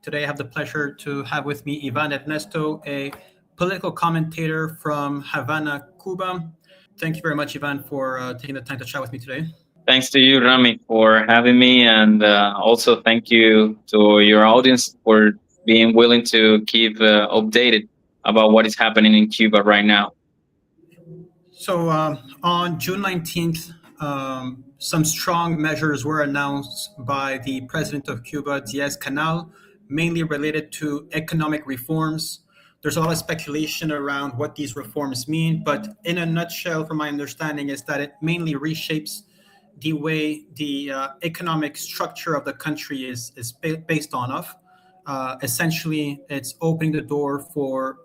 Today I have the pleasure to have with me Ivan Ernesto, a political commentator from Havana, Cuba. Thank you very much, Ivan, for taking the time to chat with me today. Thanks to you, Rami, for having me. And also thank you to your audience for being willing to keep updated about what is happening in Cuba right now. So on June 19th, some strong measures were announced by the president of Cuba, Diaz-Canel, mainly related to economic reforms. There's a lot of speculation around what these reforms mean, but in a nutshell, from my understanding, is that it mainly reshapes the way the economic structure of the country is based on of. Essentially, it's opening the door for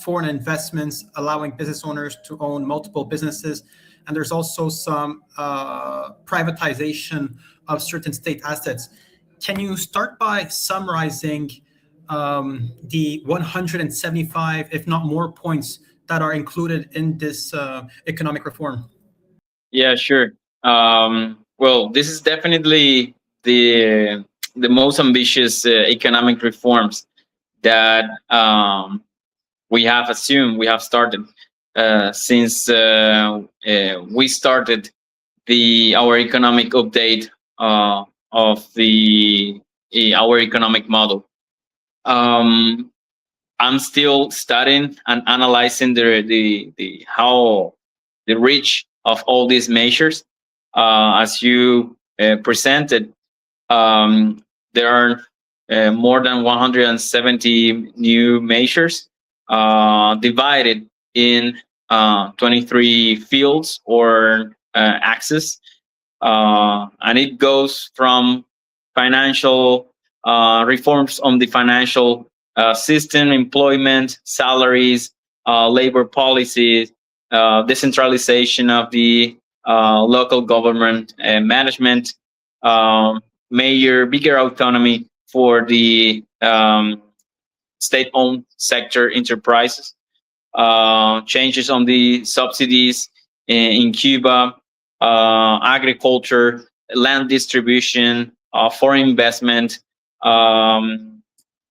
foreign investments, allowing business owners to own multiple businesses. And there's also some privatization of certain state assets. Can you start by summarizing the 175, if not more, points that are included in this economic reform? Yeah, sure. Well, this is definitely the most ambitious economic reforms that we have started since we started our economic update of our economic model. I'm still studying and analyzing the reach of all these measures. As you presented, there are more than 170 new measures divided in 23 fields or axes, and it goes from financial reforms on the financial system, employment, salaries, labor policies, decentralization of the local government management, bigger autonomy for the state-owned sector enterprises, changes on the subsidies in Cuba, agriculture, land distribution, foreign investment,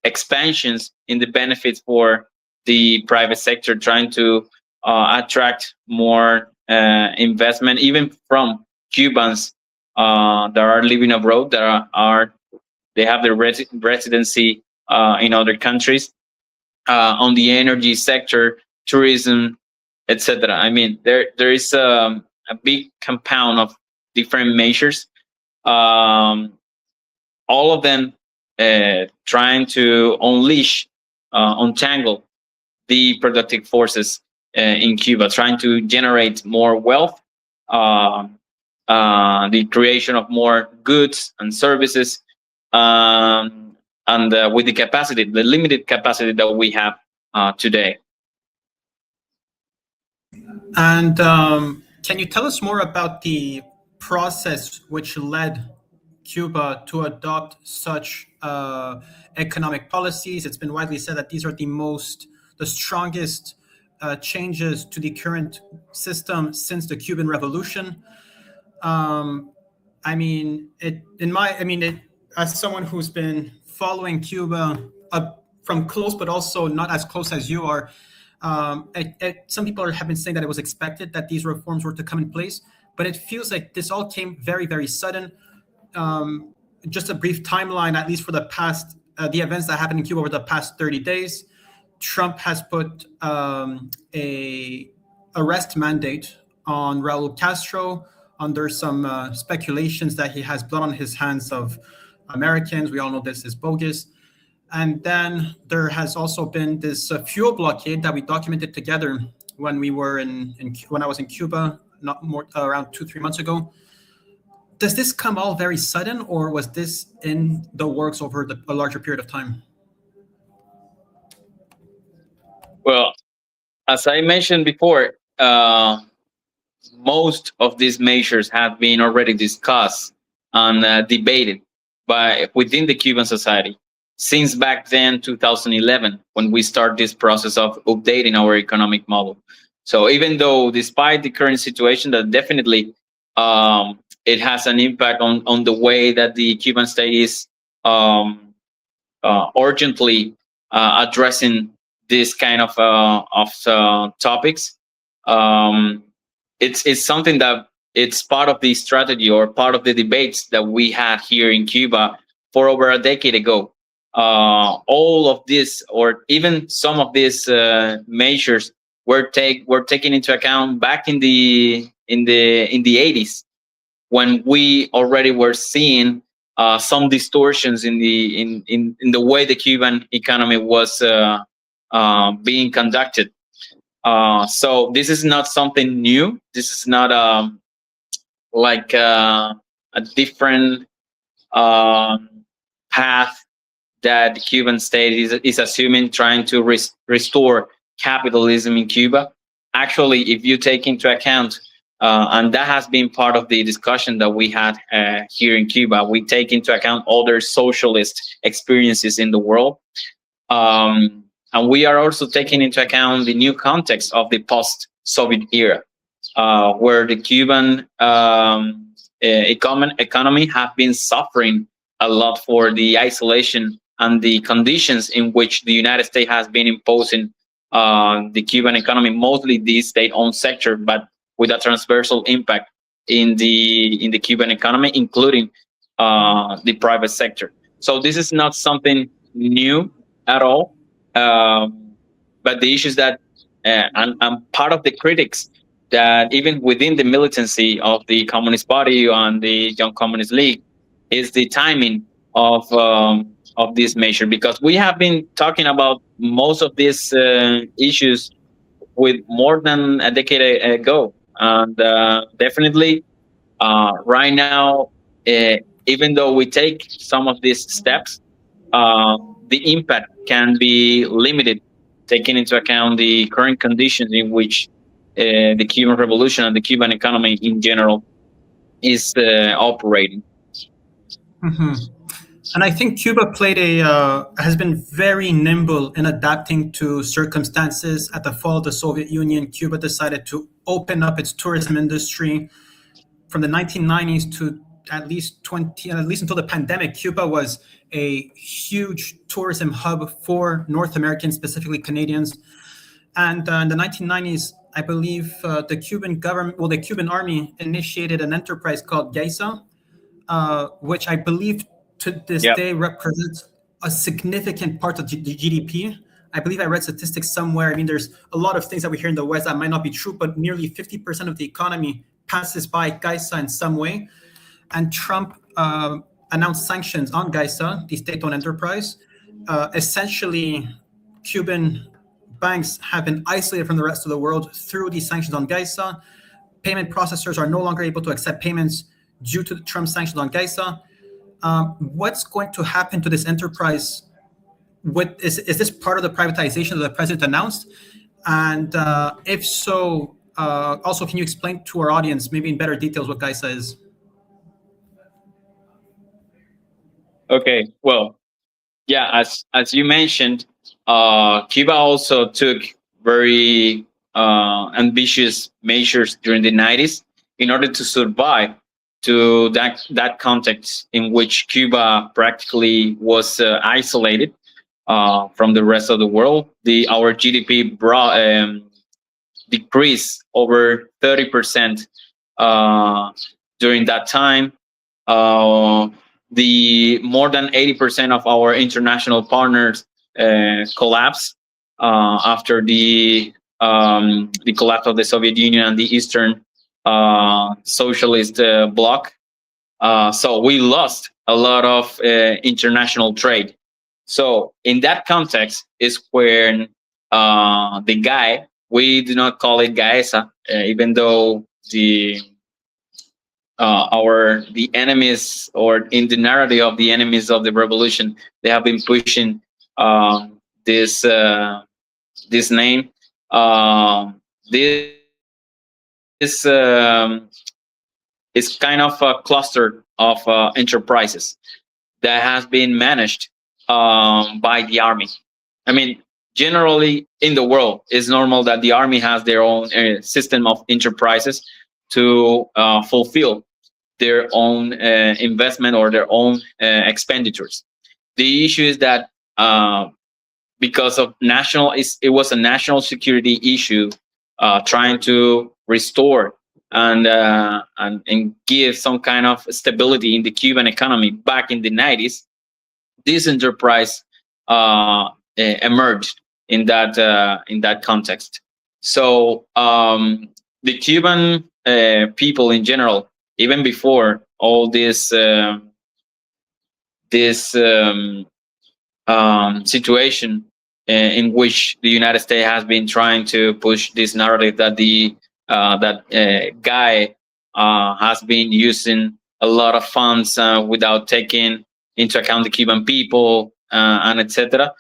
expansions in the benefits for the private sector, trying to attract more investment, even from Cubans that are living abroad, they have their residency in other countries, on the energy sector, tourism, etc. I mean, there is a big compound of different measures, all of them trying to untangle the productive forces in Cuba, trying to generate more wealth, the creation of more goods and services, and with the limited capacity that we have today. And can you tell us more about the process which led Cuba to adopt such economic policies? It's been widely said that these are the strongest changes to the current system since the Cuban Revolution. As someone who's been following Cuba from close, but also not as close as you are, some people have been saying that it was expected that these reforms were to come in place, but it feels like this all came very, very sudden. Just a brief timeline, at least for the events that happened in Cuba over the past 30 days. Trump has put a arrest mandate on Raul Castro under some speculations that he has blood on his hands of Americans. We all know this is bogus. And then there has also been this fuel blockade that we documented together when I was in Cuba, around 2-3 months ago. Does this come all very sudden, or was this in the works over a larger period of time? Well, as I mentioned before, most of these measures have been already discussed and debated within the Cuban society since back then, 2011, when we start this process of updating our economic model. So even though, despite the current situation, that definitely it has an impact on the way that the Cuban state is urgently addressing this kind of topics. Um, it's something that it's part of the strategy or part of the debates that we had here in Cuba for over a decade ago. All of this, or even some of these measures, were taken into account back in the 80s, when we already were seeing some distortions in the way the Cuban economy was being conducted. So this is not something new. This is not like a different um, path that the Cuban state is assuming, trying to restore capitalism in Cuba. Actually, if you take into account, and that has been part of the discussion that we had here in Cuba, we take into account other socialist experiences in the world. And we are also taking into account the new context of the post-Soviet era, where the Cuban economy have been suffering a lot for the isolation and the conditions in which the United States has been imposing the Cuban economy, mostly the state-owned sector, but with a transversal impact in the Cuban economy, including the private sector. So this is not something new at all. But the issue is that, and part of the critics, that even within the militancy of the Communist Party and the Young Communist League, is the timing of this measure, because we have been talking about most of these issues with more than a decade ago, and definitely right now, even though we take some of these steps, the impact can be limited, taking into account the current conditions in which the Cuban Revolution and the Cuban economy in general is operating. Mm-hmm. And I think Cuba has been very nimble in adapting to circumstances. At the fall of the Soviet Union, Cuba decided to open up its tourism industry. From the 1990s to at least until the pandemic, Cuba was a huge tourism hub for North Americans, specifically Canadians. And in the 1990s, I believe the Cuban government, well, the Cuban army initiated an enterprise called GAESA, which I believe to this day represents a significant part of the GDP. I believe I read statistics somewhere. I mean, there's a lot of things that we hear in the West that might not be true, but nearly 50% of the economy passes by GAESA in some way. And Trump announced sanctions on GAESA, the state-owned enterprise. Essentially, Cuban banks have been isolated from the rest of the world through these sanctions on GAESA. Payment processors are no longer able to accept payments due to the Trump sanctions on GAESA. What's going to happen to this enterprise? Is this part of the privatization that the president announced? And if so, also, can you explain to our audience, maybe in better details, what GAESA is? Okay, well, yeah, as you mentioned, Cuba also took very ambitious measures during the 90s in order to survive to that context in which Cuba practically was isolated from the rest of the world. Our GDP decreased over 30% during that time. The more than 80% of our international partners collapsed after the collapse of the Soviet Union and the Eastern socialist bloc. So we lost a lot of international trade. So in that context is when the GAE, we do not call it GAESA, even though the enemies, or in the narrative of the enemies of the revolution, they have been pushing this name. This is kind of a cluster of enterprises that has been managed by the army. I mean, generally in the world, it's normal that the army has their own system of enterprises to fulfill their own investment or their own expenditures. the issue is that because of it was a national security issue, trying to restore and give some kind of stability in the Cuban economy back in the 90s. This enterprise emerged in that context. So the Cuban people in general, even before all this situation in which the United States has been trying to push this narrative that guy has been using a lot of funds without taking into account the Cuban people and etc.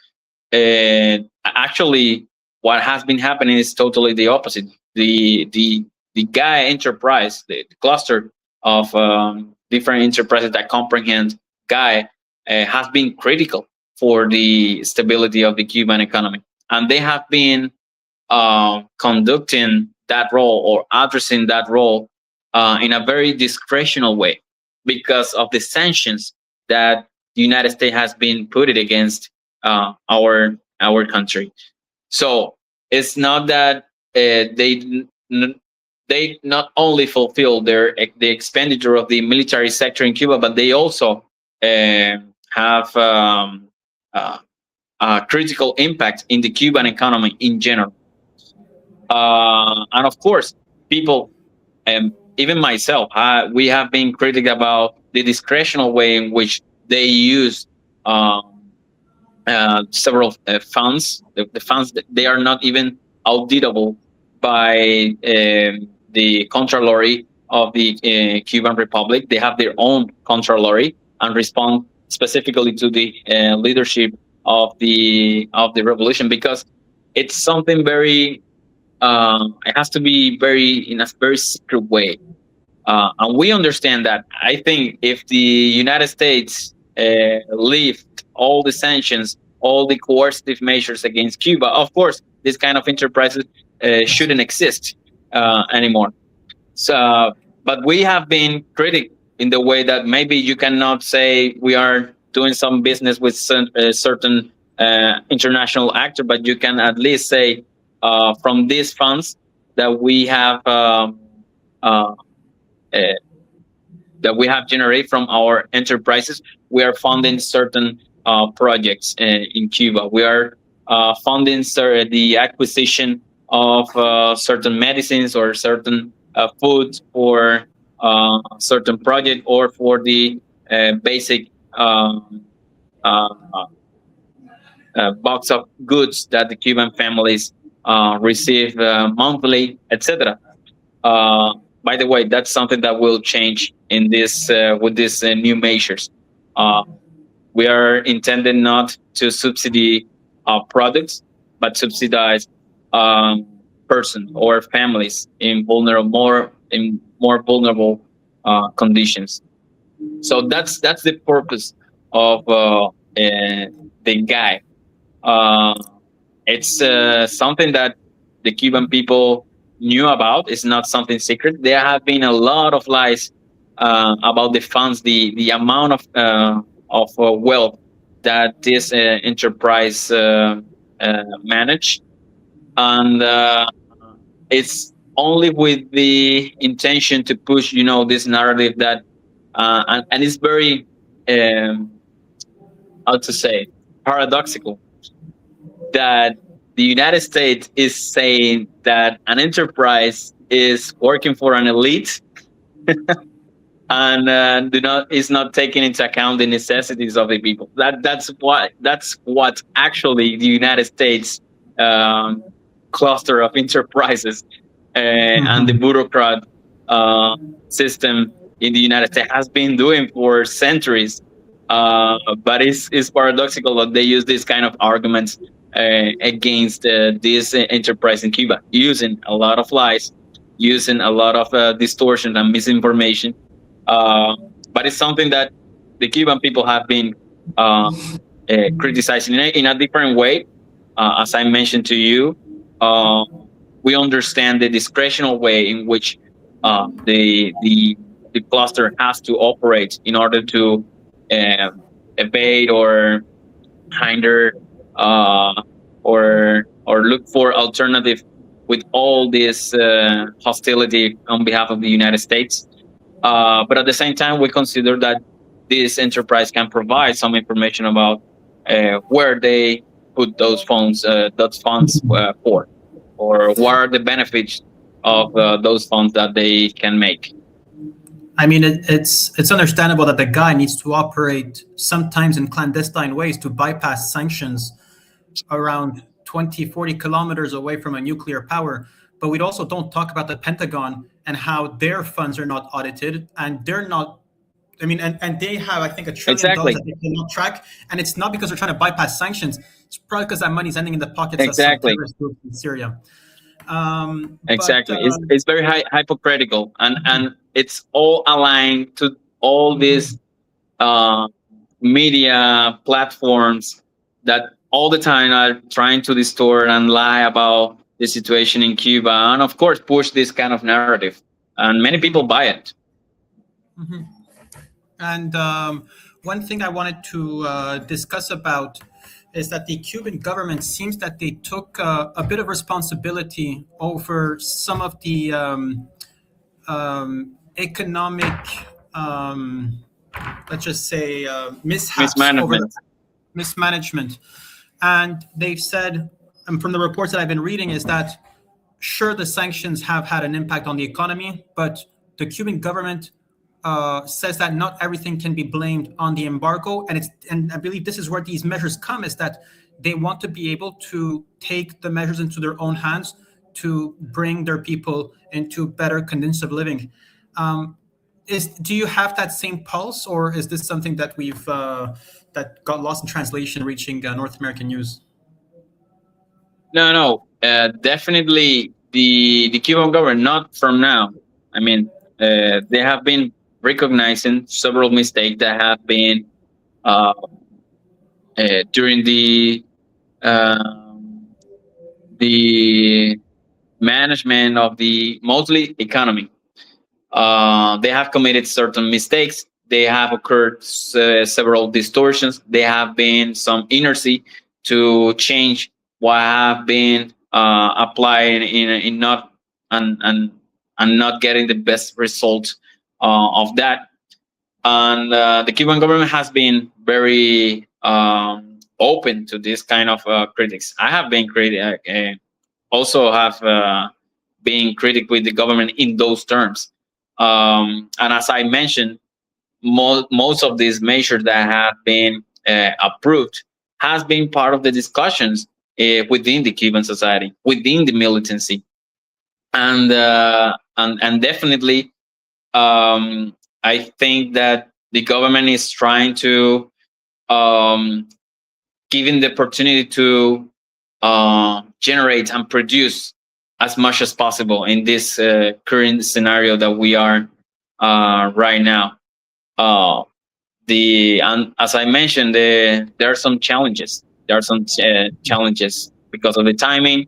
Actually, what has been happening is totally the opposite. The GAE enterprise, the cluster of different enterprises that comprehend GAE, has been critical for the stability of the Cuban economy, and they have been conducting that role or addressing that role in a very discretional way because of the sanctions that the United States has been put against our country. So it's not that they not only fulfill the expenditure of the military sector in Cuba, but they also have a critical impact in the Cuban economy in general. And of course, people, even myself, we have been critical about the discretional way in which they use several funds. The funds, they are not even auditable by the Contralor of the Cuban Republic. They have their own Contralor and respond specifically to the leadership of the revolution, because it's something very it has to be in a very secret way, and we understand that. I think if the United States lift all the sanctions, all the coercive measures against Cuba, of course this kind of enterprises shouldn't exist anymore. So, but we have been critical in the way that maybe you cannot say we are doing some business with certain international actor, but you can at least say from these funds that we have generated from our enterprises, we are funding certain projects in Cuba. We are funding the acquisition of certain medicines or certain food for certain project, or for the basic box of goods that the Cuban families receive monthly, etc. By the way, that's something that will change in this with these new measures. We are intended not to subsidy products, but subsidize persons or families in more vulnerable conditions. So that's the purpose of the GAE. It's something that the Cuban people knew about. It's not something secret. There have been a lot of lies about the funds, the amount of wealth that this enterprise managed, and it's only with the intention to push, this narrative that, and it's very, how to say, paradoxical, that the United States is saying that an enterprise is working for an elite and is not taking into account the necessities of the people. That's what actually the United States cluster of enterprises and the bureaucrat system in the United States has been doing for centuries. But it's paradoxical that they use this kind of arguments against this enterprise in Cuba, using a lot of lies, using a lot of distortion and misinformation. But it's something that the Cuban people have been criticizing in a different way. As I mentioned to you, we understand the discretional way in which the cluster has to operate in order to evade or hinder or look for alternative with all this hostility on behalf of the United States. But at the same time, we consider that this enterprise can provide some information about where they put those funds for, or what are the benefits of those funds that they can make. I mean, it's understandable that the guy needs to operate sometimes in clandestine ways to bypass sanctions around 20, 40 kilometers away from a nuclear power. But we also don't talk about the Pentagon and how their funds are not audited, and they're not. I mean, and they have, I think, $1 trillion Exactly. that they cannot track, and it's not because they're trying to bypass sanctions. It's probably because that money's ending in the pockets of some Exactly. terrorist groups in Syria. Exactly. It's very hypocritical, and it's all aligned to all these media platforms that all the time are trying to distort and lie about the situation in Cuba, and of course push this kind of narrative, and many people buy it. Mm-hmm. And one thing I wanted to discuss about is that the Cuban government seems that they took a bit of responsibility over some of the economic, let's just say, mishaps over mismanagement. And they've said, and from the reports that I've been reading, is that sure, the sanctions have had an impact on the economy, but the Cuban government says that not everything can be blamed on the embargo, and I believe this is where these measures come, is that they want to be able to take the measures into their own hands to bring their people into better conditions of living. Do you have that same pulse, or is this something that we've that got lost in translation, reaching North American news? No, definitely the Cuban government, not from now. I mean, they have been recognizing several mistakes that have been during the management of the mostly economy. They have committed certain mistakes. They have occurred several distortions. There have been some inertia to change what have been applied in not and not getting the best result of that. And the Cuban government has been very open to this kind of critics. I have been also have been critic with the government in those terms. And as I mentioned, most of these measures that have been approved has been part of the discussions within the Cuban society, within the militancy, and definitely, I think that the government is trying to given the opportunity to generate and produce as much as possible in this current scenario that we are right now. And as I mentioned, there are some challenges. There are some challenges because of the timing,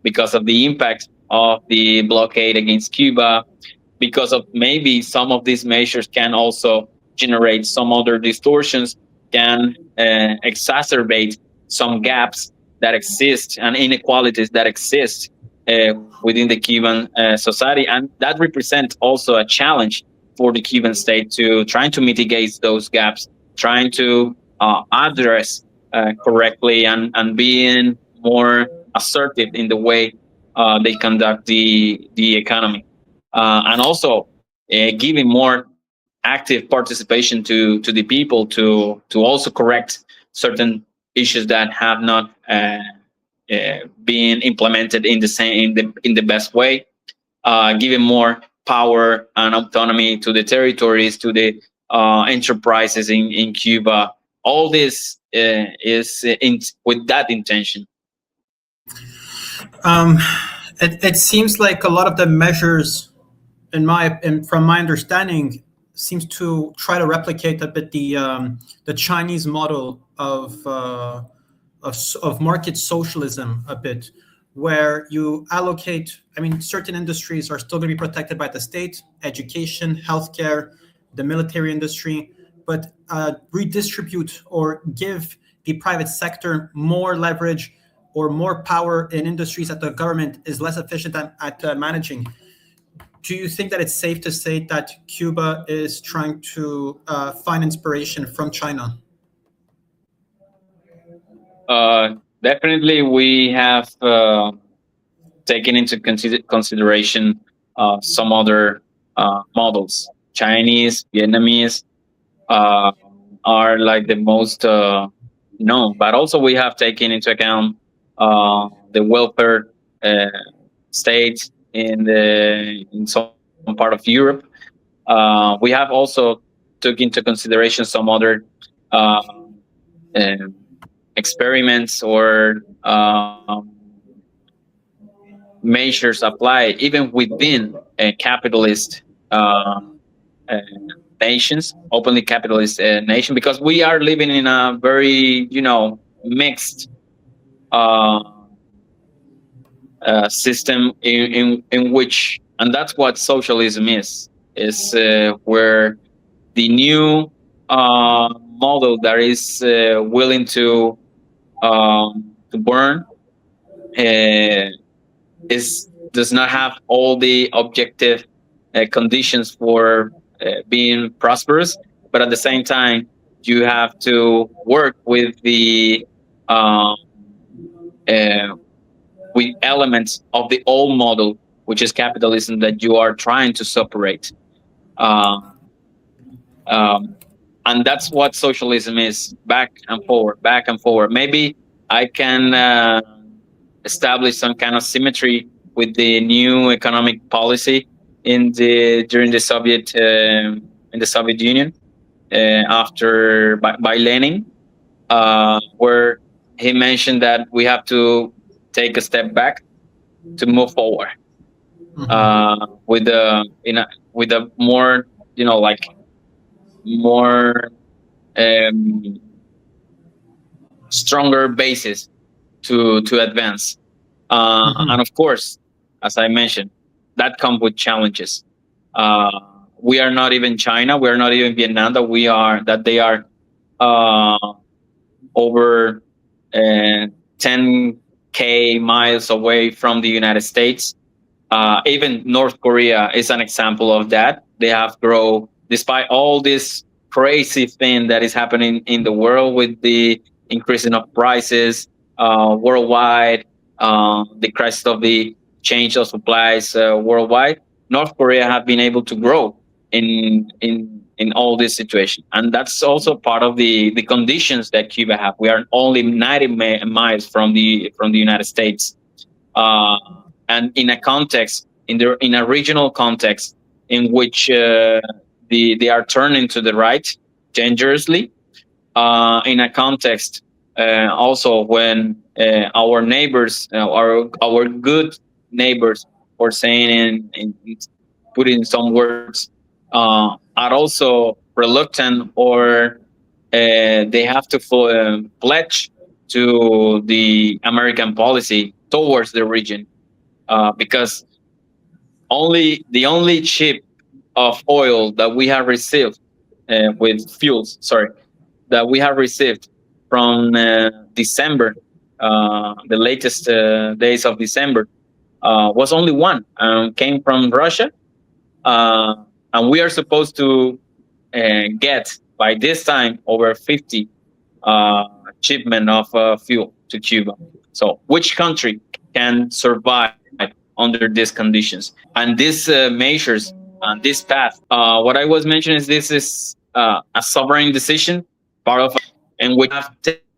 because of the impact of the blockade against Cuba, because of maybe some of these measures can also generate some other distortions, can exacerbate some gaps that exist and inequalities that exist within the Cuban society. And that represents also a challenge for the Cuban state to trying to mitigate those gaps, trying to address correctly and being more assertive in the way they conduct the economy, and also giving more active participation to the people to also correct certain issues that have not been implemented in the best way, giving more power and autonomy to the territories, to the enterprises in Cuba. All this is with that intention. It seems like a lot of the measures, from my understanding, seems to try to replicate a bit the Chinese model of market socialism a bit, where you allocate. I mean, certain industries are still going to be protected by the state: education, healthcare, the military industry. but redistribute or give the private sector more leverage or more power in industries that the government is less efficient at managing. Do you think that it's safe to say that Cuba is trying to find inspiration from China? Definitely, we have taken into consideration some other models. Chinese, Vietnamese uh, are like the most known, but also we have taken into account the welfare uh, states in some part of Europe. We have also took into consideration some other um, experiments or measures applied even within a capitalist uh, nations, openly capitalist nation, because we are living in a very, mixed uh, system in which, and that's what socialism is where the new model that is willing to burn uh, is does not have all the objective conditions for being prosperous, but at the same time, you have to work with the uh, uh, with elements of the old model, which is capitalism, that you are trying to separate. Uh, um, and that's what socialism is: back and forward, back and forward. Maybe I can establish some kind of symmetry with the new economic policy in the during the Soviet in the Soviet Union after by Lenin, where he mentioned that we have to take a step back to move forward with a with a more, like more um, stronger basis to advance. And of course, as I mentioned, that comes with challenges. Uh, we are not even China. We are not even Vietnam. That they are uh, over 10K miles away from the United States. Even North Korea is an example of that. They have grown despite all this crazy thing that is happening in the world with the increasing of prices worldwide, the crisis of the change of supplies worldwide. North Korea have been able to grow in all this situation, and that's also part of the conditions that Cuba have. We are only 90 miles from the United States. Uh, and in a context, in a regional context in which they are turning to the right dangerously, in a context also when our neighbors, our good neighbors, or saying in putting some words, are also reluctant, or they have to pledge to the American policy towards the region, because the only ship of oil that we have received with fuels, sorry, that we have received from December, the latest days of December, was only one, came from Russia, uh, and we are supposed to get by this time over 50 uh, shipment of fuel to Cuba. So, which country can survive under these conditions? And these measures and this path, what I was mentioning is this is a sovereign decision, part of, and we have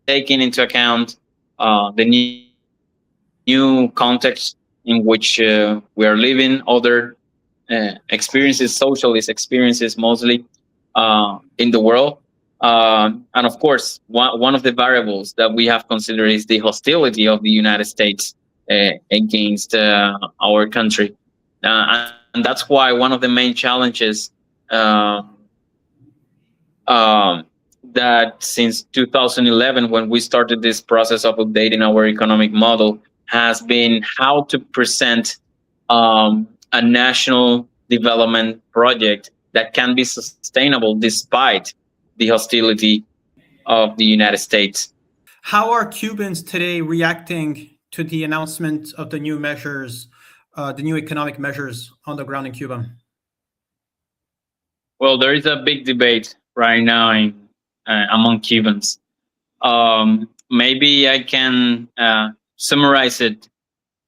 taken into account the new context in which we are living, other experiences, socialist experiences mostly in the world. And of course, one of the variables that we have considered is the hostility of the United States against our country. And that's why one of the main challenges uh, um, that since 2011, when we started this process of updating our economic model, has been how to present a national development project that can be sustainable despite the hostility of the United States. How are Cubans today reacting to the announcement of the new measures, the new economic measures on the ground in Cuba? Well, there is a big debate right now among Cubans. Maybe I can summarize it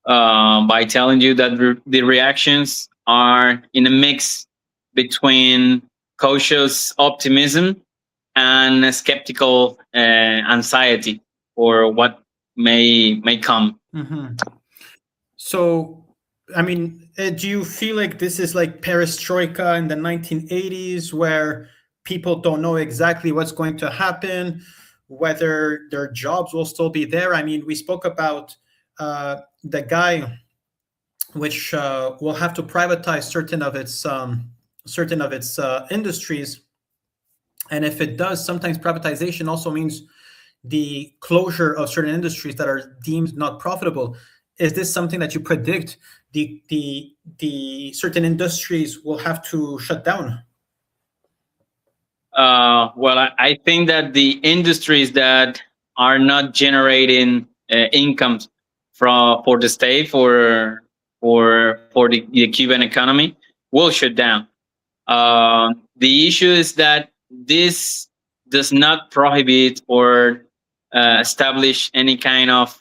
by telling you that the reactions are in a mix between cautious optimism and skeptical anxiety for what may come. Mm-hmm. So, I mean, do you feel like this is like perestroika in the 1980s, where people don't know exactly what's going to happen, whether their jobs will still be there? I mean, we spoke about the guy which will have to privatize certain of its industries, and if it does, sometimes privatization also means the closure of certain industries that are deemed not profitable. Is this something that you predict the certain industries will have to shut down? Well, I think that the industries that are not generating incomes for the state for the Cuban economy will shut down. The issue is that this does not prohibit or establish any kind of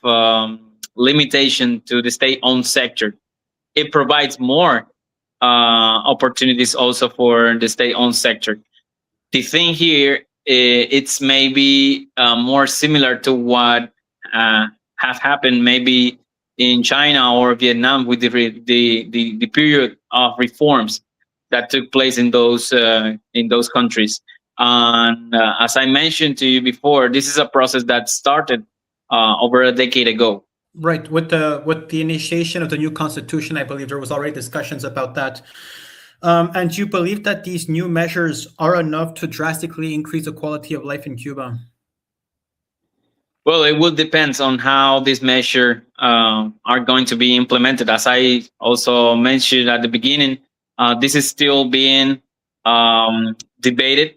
limitation to the state-owned sector. It provides more opportunities also for the state-owned sector. The thing here, it's maybe more similar to what have happened maybe in China or Vietnam with the period of reforms that took place in those countries. And as I mentioned to you before, this is a process that started over a decade ago. Right. With the initiation of the new constitution, I believe there was already discussions about that. And do you believe that these new measures are enough to drastically increase the quality of life in Cuba? Well, it will depend on how these measures are going to be implemented. As I also mentioned at the beginning, this is still being debated.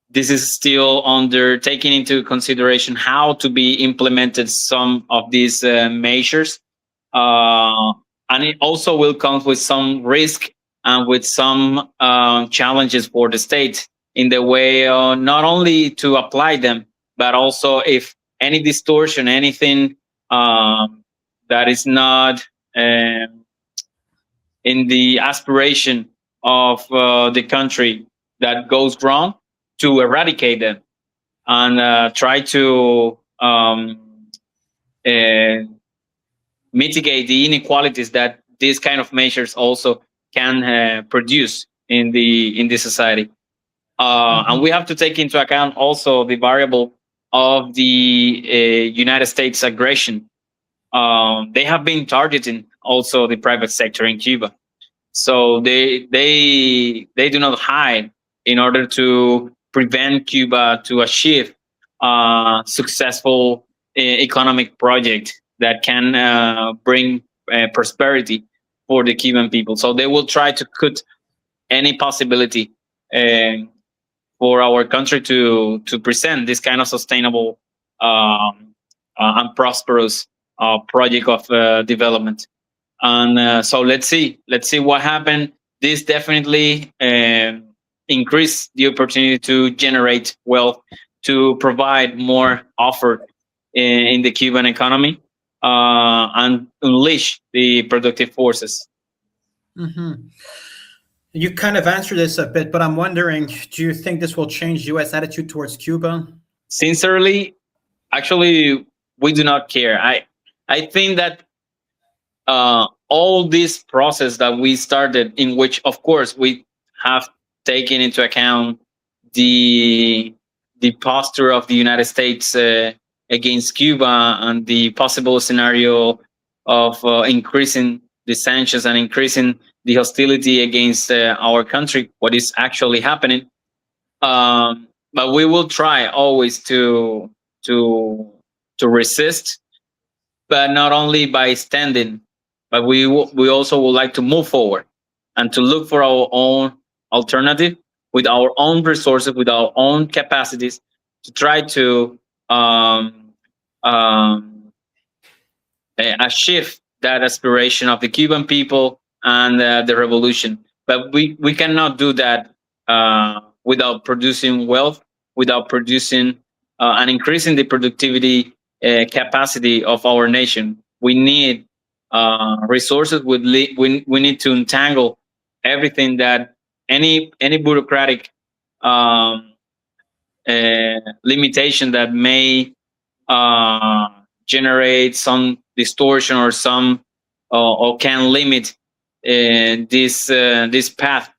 This is still under taking into consideration how to be implemented some of these measures. And it also will come with some risk and with some challenges for the state in the way not only to apply them, but also if any distortion, anything that is not in the aspiration of the country that goes wrong, to eradicate them and try to mitigate the inequalities that these kind of measures also can produce in the society. And we have to take into account also the variable of the United States aggression. They have been targeting also the private sector in Cuba, so they do not hide in order to prevent Cuba to achieve a successful economic project that can bring prosperity for the Cuban people. So they will try to cut any possibility for our country to present this kind of sustainable and prosperous project of development. And so let's see what happens. This definitely increase the opportunity to generate wealth, to provide more offer in the Cuban economy, and unleash the productive forces. Mm-hmm. You kind of answered this a bit, but I'm wondering, do you think this will change U.S. attitude towards Cuba? Sincerely, actually, we do not care. I think that all this process that we started, in which, of course, we have taken into account the posture of the United States against Cuba and the possible scenario of increasing the sanctions and increasing the hostility against our country, what is actually happening. But we will try always to resist, but not only by standing, but we also would like to move forward and to look for our own alternative with our own resources, with our own capacities, to try to um, um, achieve that aspiration of the Cuban people and the revolution. But we cannot do that without producing wealth, without producing and increasing the productivity capacity of our nation. We need resources. We need to entangle everything that any bureaucratic um, limitation that may uh, generate some distortion or some or can limit this path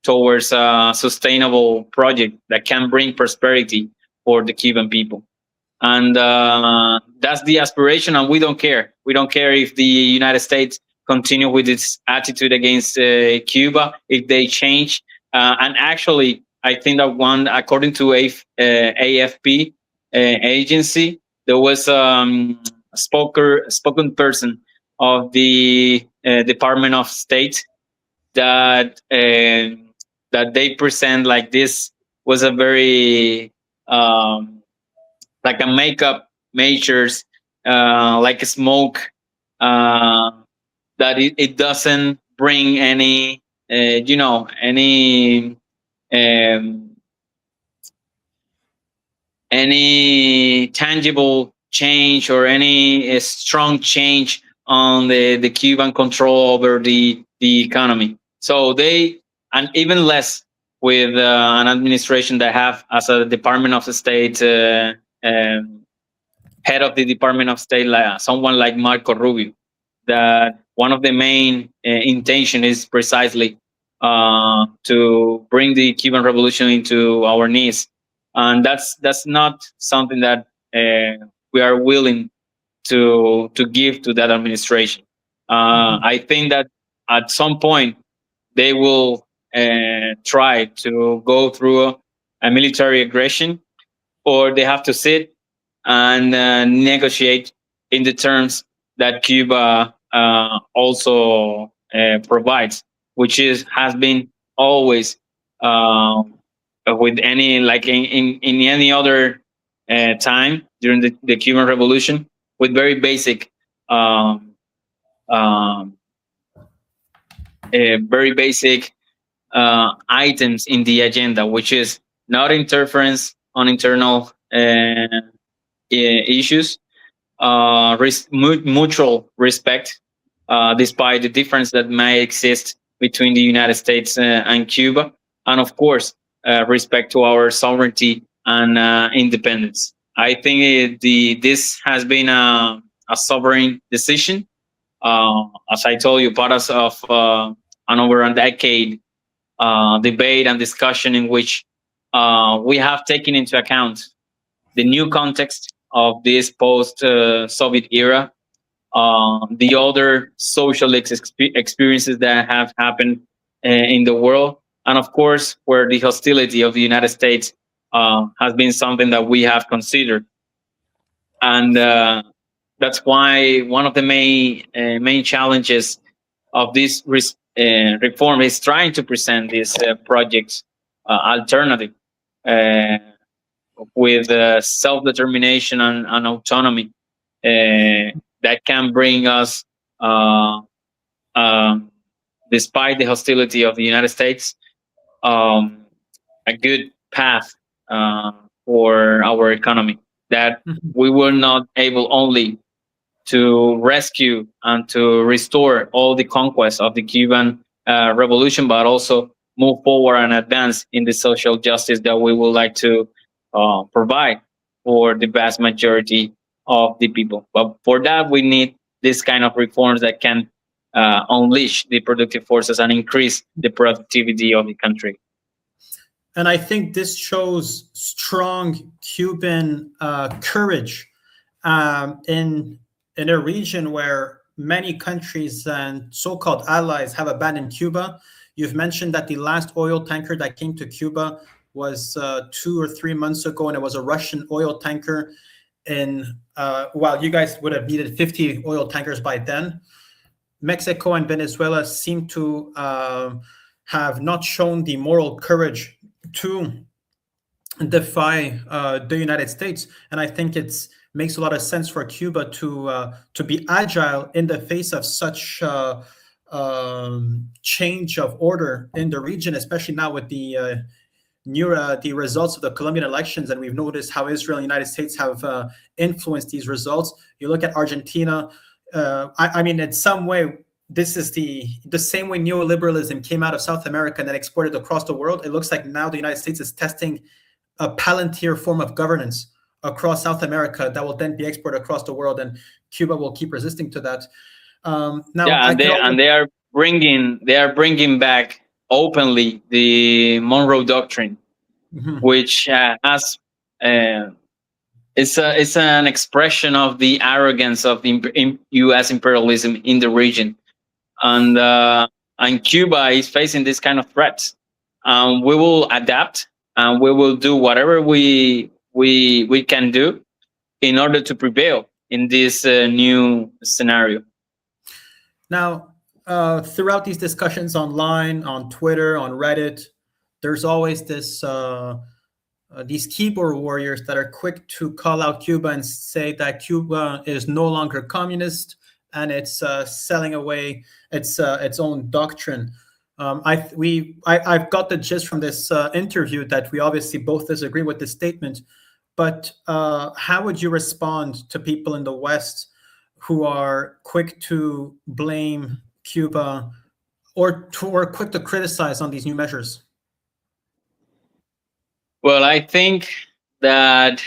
towards a sustainable project that can bring prosperity for the Cuban people. And that's the aspiration, and we don't care. We don't care if the United States continue with its attitude against Cuba, if they change. And actually, I think that according to AFP agency, there was a spoken person of the Department of State that that they present like this was a very like a makeup measures, like a smoke, uh, that it doesn't bring any, um, any tangible change or any strong change on the Cuban control over the economy. So they, and even less with an administration that have as a Department of the State head of the Department of State, like someone like Marco Rubio, that one of the main intention is precisely to bring the Cuban Revolution into our knees, and that's not something that we are willing to give to that administration. I think that at some point they will try to go through a military aggression, or they have to sit and negotiate in the terms that Cuba also provides, which is has been always with any like in any other time during the Cuban Revolution, with very basic um, um, very basic items in the agenda, which is not interference on internal issues, mutual respect, despite the difference that may exist between the United States and Cuba, and of course, respect to our sovereignty and independence. I think this has been a sovereign decision. As I told you, part of an over a decade debate and discussion in which we have taken into account the new context of this post-Soviet era, the other socialist experiences that have happened in the world, and of course, where the hostility of the United States has been something that we have considered. And that's why one of the main challenges of this reform is trying to present this project alternative with self-determination and autonomy that can bring us, um, despite the hostility of the United States, um, a good path for our economy, that we were not able only to rescue and to restore all the conquests of the Cuban Revolution, but also move forward and advance in the social justice that we would like to provide for the vast majority of the people. But for that, we need this kind of reforms that can unleash the productive forces and increase the productivity of the country. And I think this shows strong Cuban courage in a region where many countries and so-called allies have abandoned Cuba. You've mentioned that the last oil tanker that came to Cuba was 2 or 3 months ago, and it was a Russian oil tanker. And while you guys would have needed 50 oil tankers by then, Mexico and Venezuela seem to have not shown the moral courage to defy the United States, and I think it's makes a lot of sense for Cuba to be agile in the face of such change of order in the region, especially now with the results of the Colombian elections, and we've noticed how Israel and the United States have influenced these results. You look at Argentina. I mean, in some way, this is the same way neoliberalism came out of South America and then exported across the world. It looks like now the United States is testing a Palantir form of governance across South America that will then be exported across the world, and Cuba will keep resisting to that. Now, Yeah, and they are bringing back openly the Monroe Doctrine, Mhm. which has it's an expression of the arrogance of the U.S. imperialism in the region, and Cuba is facing this kind of threats. We will adapt, and we will do whatever we can do in order to prevail in this new scenario. Now, throughout these discussions online, on Twitter, on Reddit, there's always these keyboard warriors that are quick to call out Cuba and say that Cuba is no longer communist and it's selling away its own doctrine. I've got the gist from this interview that we obviously both disagree with this statement. But how would you respond to people in the West who are quick to blame Cuba or quick to criticize on these new measures? Well, I think that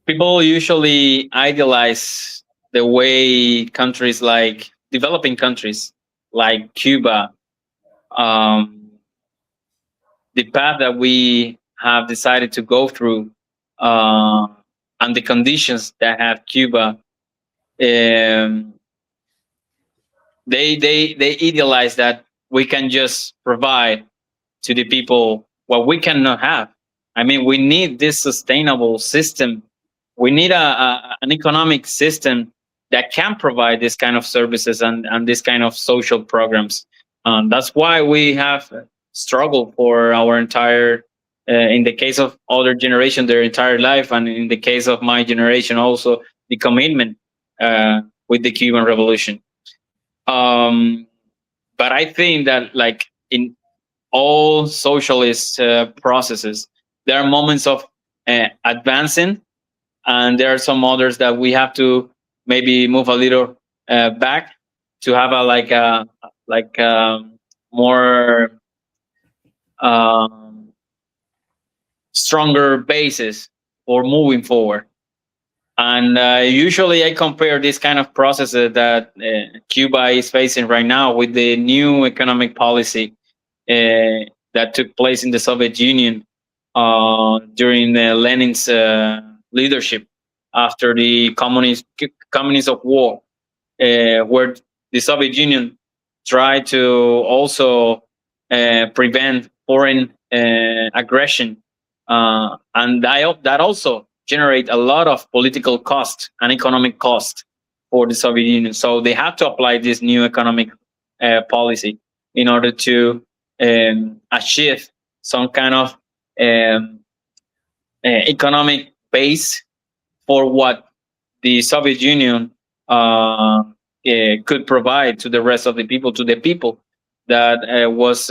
people usually idealize the way countries like developing countries like Cuba, um, the path that we have decided to go through, and the conditions that have Cuba. Um, they idealize that we can just provide to the people what we cannot have. I mean, we need this sustainable system. We need an economic system that can provide this kind of services and this kind of social programs. That's why we have struggled for our entire, in the case of older generation, their entire life, and in the case of my generation, also the commitment with the Cuban Revolution. Um, but I think that, like in all socialist processes, there are moments of advancing, and there are some others that we have to maybe move a little back to have a like more um, stronger basis for moving forward. And usually, I compare this kind of processes that Cuba is facing right now with the new economic policy that took place in the Soviet Union during Lenin's leadership after the communist of war, where the Soviet Union tried to also prevent foreign aggression, and that also generate a lot of political cost and economic cost for the Soviet Union. So they have to apply this new economic policy in order to achieve some kind of economic base for what the Soviet Union could provide to the rest of the people, to the people that was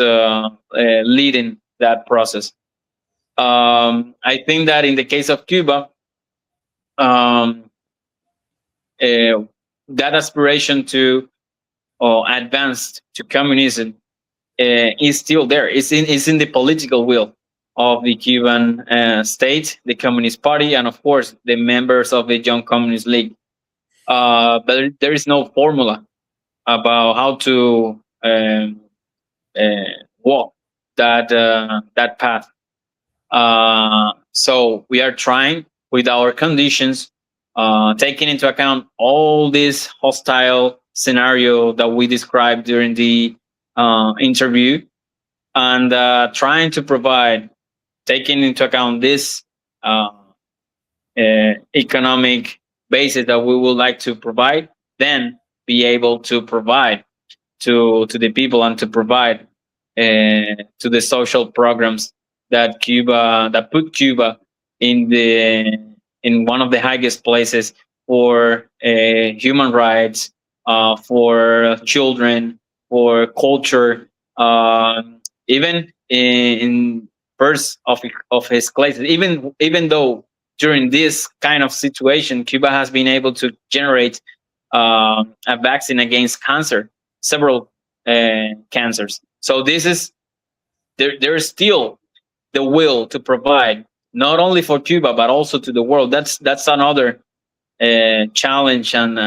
leading that process. I think that in the case of Cuba, um, that aspiration to advance to communism is still there. It's in the political will of the Cuban state, the Communist Party, and of course the members of the Young Communist League. But there is no formula about how to walk that path. So we are trying with our conditions, taking into account all this hostile scenario that we described during the interview, and trying to provide, taking into account this economic basis that we would like to provide, then be able to provide to the people and to provide to the social programs that put Cuba in one of the highest places for human rights, for children, for culture, even in first of his places. Even though during this kind of situation, Cuba has been able to generate a vaccine against cancer, several cancers. So this is there's still the will to provide not only for Cuba but also to the world. That's another challenge, and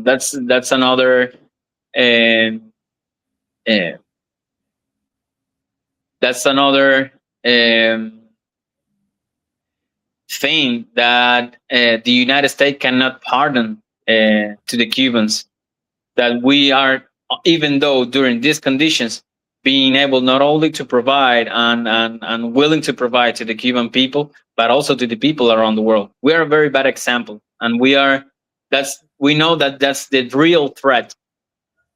that's another um, uh, that's another thing that the United States cannot pardon to the Cubans, that we are, even though during these conditions, being able not only to provide and willing to provide to the Cuban people, but also to the people around the world. We are a very bad example, and we know that that's the real threat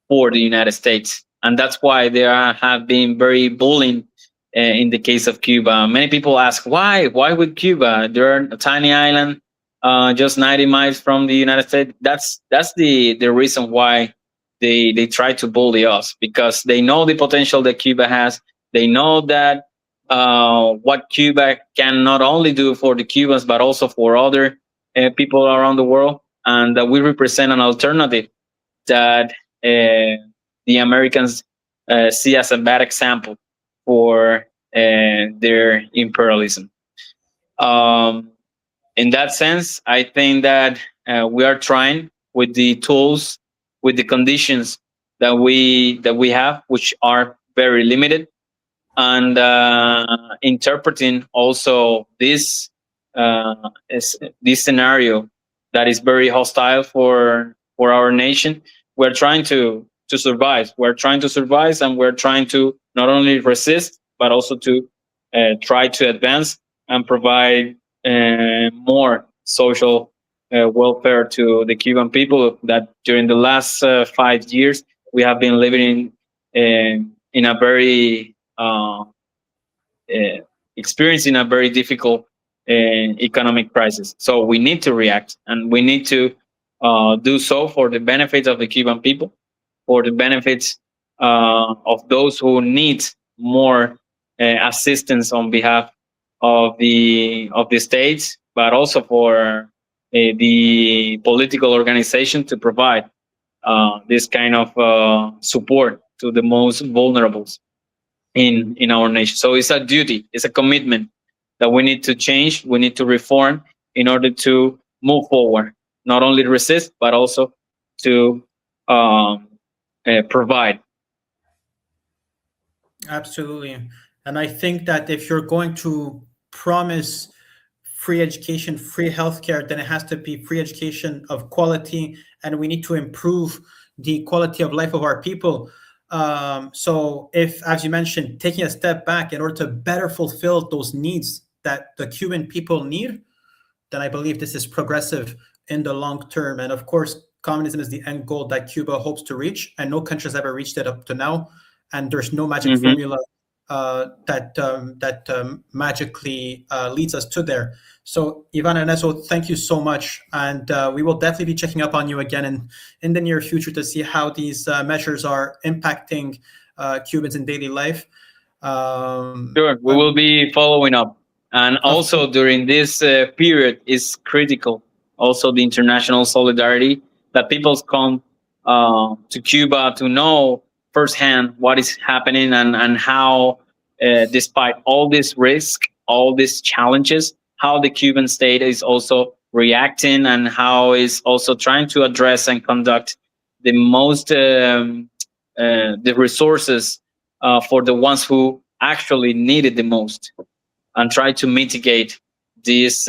for the United States, and that's why have been very bullying in the case of Cuba. Many people ask why. Why would Cuba? They're a tiny island, just 90 miles from the United States. That's the reason why they try to bully us, because they know the potential that Cuba has. They know that what Cuba can not only do for the Cubans but also for other people around the world, and that we represent an alternative that the Americans see as a bad example for their imperialism. Um, in that sense, I think that we are trying with the tools, with the conditions that we have, which are very limited, and interpreting also this scenario that is very hostile for our nation. We're trying to survive. We're trying to survive, and we're trying to not only resist but also to try to advance and provide more social welfare to the Cuban people. That during the last 5 years we have been living in a very uh, experiencing a very difficult economic crisis. So we need to react, and we need to do so for the benefit of the Cuban people, for the benefits of those who need more assistance on behalf of the states, but also for the political organization to provide this kind of support to the most vulnerable in our nation. So it's a duty, it's a commitment that we need to change, we need to reform in order to move forward, not only resist but also to um, provide. Absolutely. And I think that if you're going to promise free education, free healthcare, then it has to be free education of quality, and we need to improve the quality of life of our people. So, if, as you mentioned, taking a step back in order to better fulfill those needs that the Cuban people need, then I believe this is progressive in the long term. And of course, communism is the end goal that Cuba hopes to reach, and no country has ever reached it up to now. And there's no magic Mhm. formula that magically leads us to there. So, Ivan Ernesto, thank you so much, and we will definitely be checking up on you again in the near future to see how these measures are impacting Cubans in daily life. Sure, we will be following up. And also during this period is critical. Also, the international solidarity that people come to Cuba to know firsthand what is happening, and how, despite all this risk, all these challenges, how the Cuban state is also reacting, and how is also trying to address and conduct the most the resources for the ones who actually need it the most, and try to mitigate these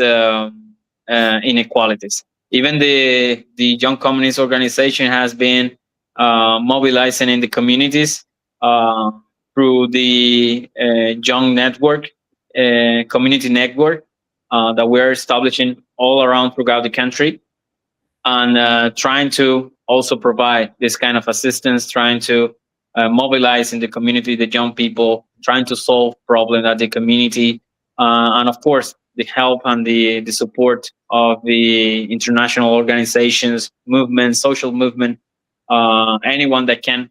inequalities. Even the Young Communist Organization has been mobilizing in the communities uh, through the Young Network, community network that we're establishing all around throughout the country, and trying to also provide this kind of assistance, trying to mobilizing the community, the young people, trying to solve problems at the community, and of course the help and the support of the international organizations, movements, social movement, anyone that can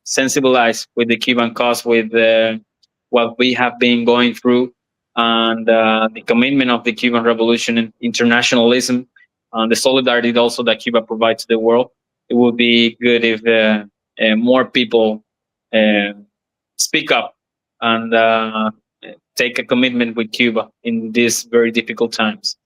sensibilize with the Cuban cause, with what we have been going through, and the commitment of the Cuban Revolution and internationalism, and the solidarity also that Cuba provides to the world. It would be good if more people speak up and take a commitment with Cuba in these very difficult times.